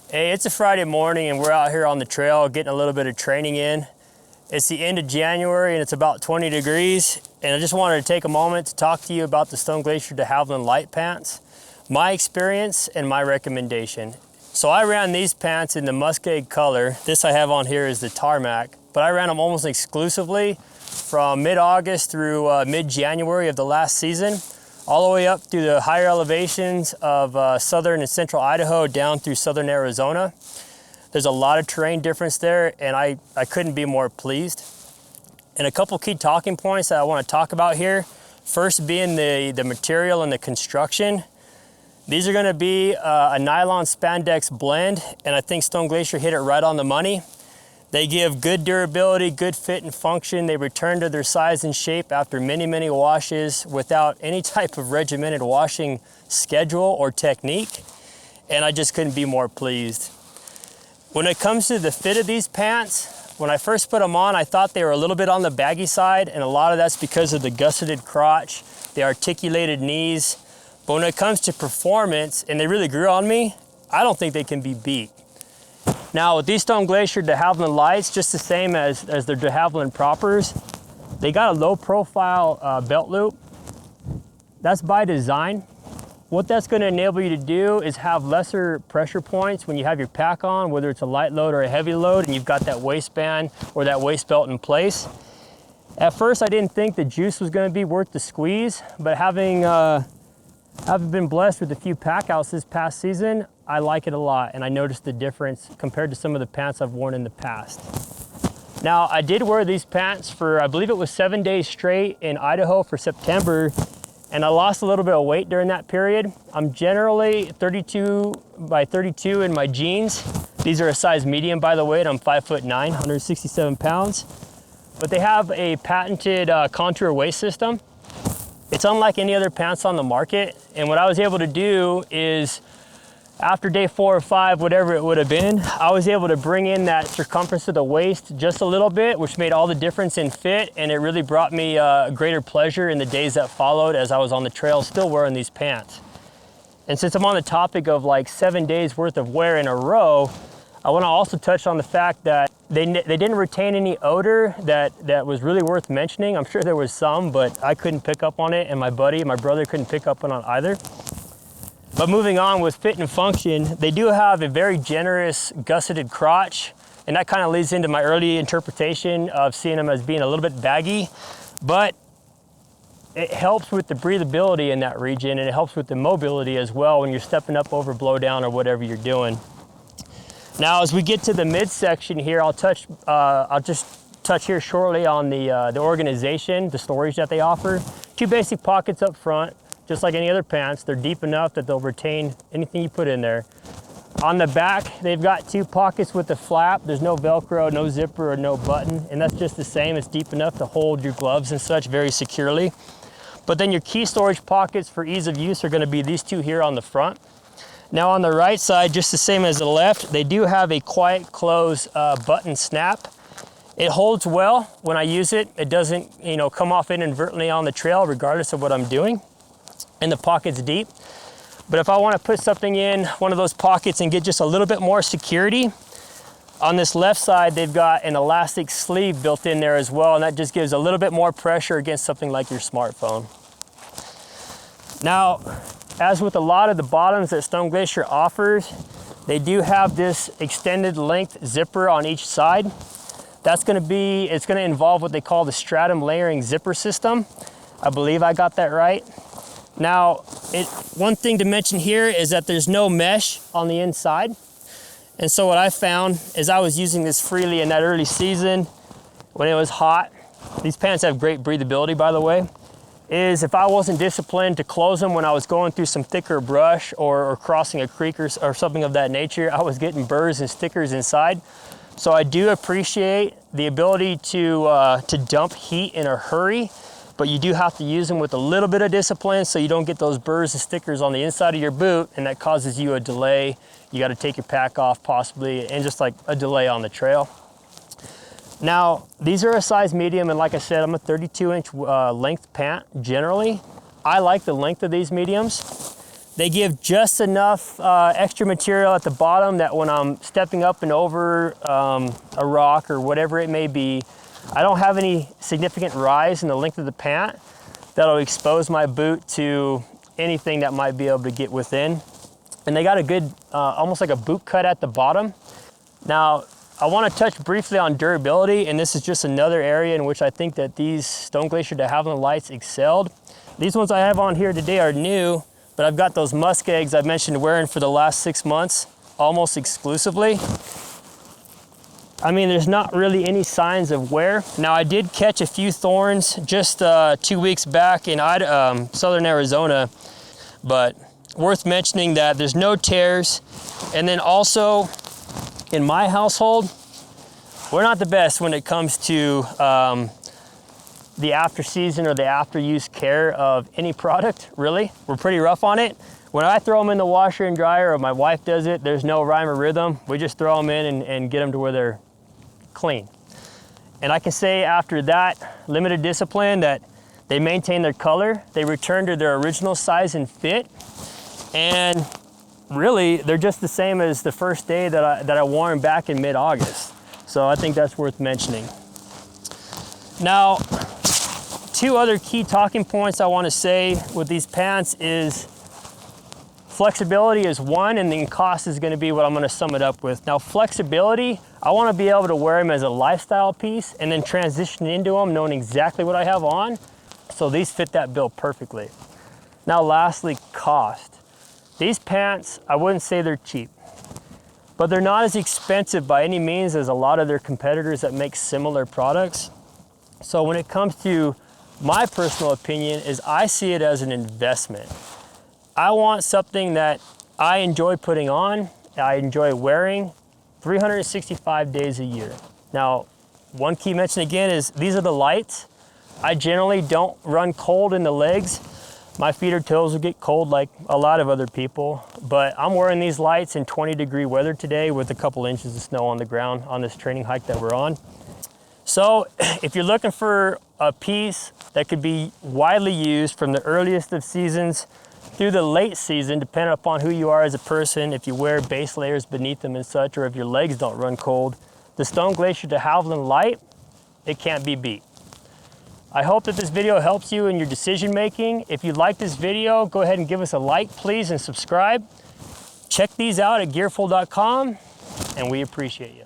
Hey, it's a Friday morning and we're out here on the trail getting a little bit of training in. It's the end of January and it's about 20 degrees, and I just wanted to take a moment to talk to you about the Stone Glacier De Havilland LITE pants, my experience and my recommendation. So I ran these pants in the muskeg color. This I have on here is the tarmac, but I ran them almost exclusively from mid-August through mid-January of the last season, all the way up through the higher elevations of southern and central Idaho down through southern Arizona. There's a lot of terrain difference there, and I couldn't be more pleased. And a couple key talking points that I want to talk about here. First being the material and the construction. These are going to be a nylon spandex blend, and I think Stone Glacier hit it right on the money. They give good durability, good fit and function. They return to their size and shape after many, many washes without any type of regimented washing schedule or technique. And I just couldn't be more pleased. When it comes to the fit of these pants, when I first put them on, I thought they were a little bit on the baggy side, and a lot of that's because of the gusseted crotch, the articulated knees. But when it comes to performance, and they really grew on me, I don't think they can be beat. Now with these Stone Glacier De Havilland LITEs, just the same as their De Havilland propers, they got a low profile belt loop. That's by design. What that's going to enable you to do is have lesser pressure points when you have your pack on, whether it's a light load or a heavy load, and you've got that waistband or that waist belt in place. At first I didn't think the juice was going to be worth the squeeze, but having been blessed with a few pack outs this past season, I like it a lot, and I noticed the difference compared to some of the pants I've worn in the past. Now, I did wear these pants for, I believe it was 7 days straight in Idaho for September, and I lost a little bit of weight during that period. I'm generally 32 by 32 in my jeans. These are a size medium, by the way, and I'm 5'9", 167 pounds. But they have a patented contour waist system. It's unlike any other pants on the market, and what I was able to do is, after day 4 or 5, whatever it would have been, I was able to bring in that circumference of the waist just a little bit, which made all the difference in fit, and it really brought me greater pleasure in the days that followed as I was on the trail still wearing these pants. And since I'm on the topic of like 7 days worth of wear in a row, I want to also touch on the fact that they didn't retain any odor that was really worth mentioning. I'm sure there was some, but I couldn't pick up on it, and my brother couldn't pick up on it either. But moving on with fit and function, they do have a very generous gusseted crotch, and that kind of leads into my early interpretation of seeing them as being a little bit baggy, but it helps with the breathability in that region, and it helps with the mobility as well when you're stepping up over blowdown or whatever you're doing. Now, as we get to the midsection here, I'll just touch here shortly on the organization, the storage that they offer. 2 basic pockets up front. Just like any other pants, they're deep enough that they'll retain anything you put in there. On the back, they've got 2 pockets with a flap. There's no Velcro, no zipper, or no button, and that's just the same. It's deep enough to hold your gloves and such very securely. But then your key storage pockets for ease of use are gonna be these 2 here on the front. Now on the right side, just the same as the left, they do have a quiet close button snap. It holds well when I use it. It doesn't, come off inadvertently on the trail regardless of what I'm doing. And the pocket's deep. But if I want to put something in one of those pockets and get just a little bit more security, on this left side, they've got an elastic sleeve built in there as well, and that just gives a little bit more pressure against something like your smartphone. Now, as with a lot of the bottoms that Stone Glacier offers, they do have this extended length zipper on each side. It's going to involve what they call the stratum layering zipper system. I believe I got that right. Now, one thing to mention here is that there's no mesh on the inside. And so what I found is I was using this freely in that early season when it was hot. These pants have great breathability, by the way. Is if I wasn't disciplined to close them when I was going through some thicker brush or crossing a creek or something of that nature, I was getting burrs and stickers inside. So I do appreciate the ability to dump heat in a hurry, but you do have to use them with a little bit of discipline so you don't get those burrs and stickers on the inside of your boot, and that causes you a delay. You got to take your pack off possibly, and just like a delay on the trail. Now, these are a size medium, and like I said, I'm a 32-inch length pant generally. I like the length of these mediums. They give just enough extra material at the bottom that when I'm stepping up and over a rock or whatever it may be, I don't have any significant rise in the length of the pant that'll expose my boot to anything that might be able to get within. And they got a good, almost like a boot cut at the bottom. Now, I want to touch briefly on durability, and this is just another area in which I think that these Stone Glacier De Havilland lights excelled. These ones I have on here today are new, but I've got those muskegs I've mentioned wearing for the last 6 months, almost exclusively. I mean, there's not really any signs of wear. Now, I did catch a few thorns just 2 weeks back in southern Arizona, but worth mentioning that there's no tears. And then also, in my household, we're not the best when it comes to the after season or the after use care of any product, really. We're pretty rough on it. When I throw them in the washer and dryer, or my wife does it, there's no rhyme or rhythm. We just throw them in and get them to where they're clean. And I can say after that limited discipline that they maintain their color, they return to their original size and fit, and really they're just the same as the first day that I wore them back in mid-August. So I think that's worth mentioning. Now, 2 other key talking points I want to say with these pants is flexibility is one, and then cost is going to be what I'm going to sum it up with. Now, flexibility, I want to be able to wear them as a lifestyle piece and then transition into them knowing exactly what I have on. So these fit that bill perfectly. Now, lastly, cost. These pants, I wouldn't say they're cheap, but they're not as expensive by any means as a lot of their competitors that make similar products. So when it comes to my personal opinion, is I see it as an investment. I want something that I enjoy putting on, I enjoy wearing 365 days a year. Now, one key mention again is these are the lights. I generally don't run cold in the legs. My feet or toes will get cold like a lot of other people, but I'm wearing these lights in 20-degree weather today with a couple inches of snow on the ground on this training hike that we're on. So if you're looking for a piece that could be widely used from the earliest of seasons through the late season, depending upon who you are as a person, if you wear base layers beneath them and such, or if your legs don't run cold, the Stone Glacier De Havilland LITE, it can't be beat. I hope that this video helps you in your decision making. If you like this video, go ahead and give us a like, please, and subscribe. Check these out at gearful.com, and we appreciate you.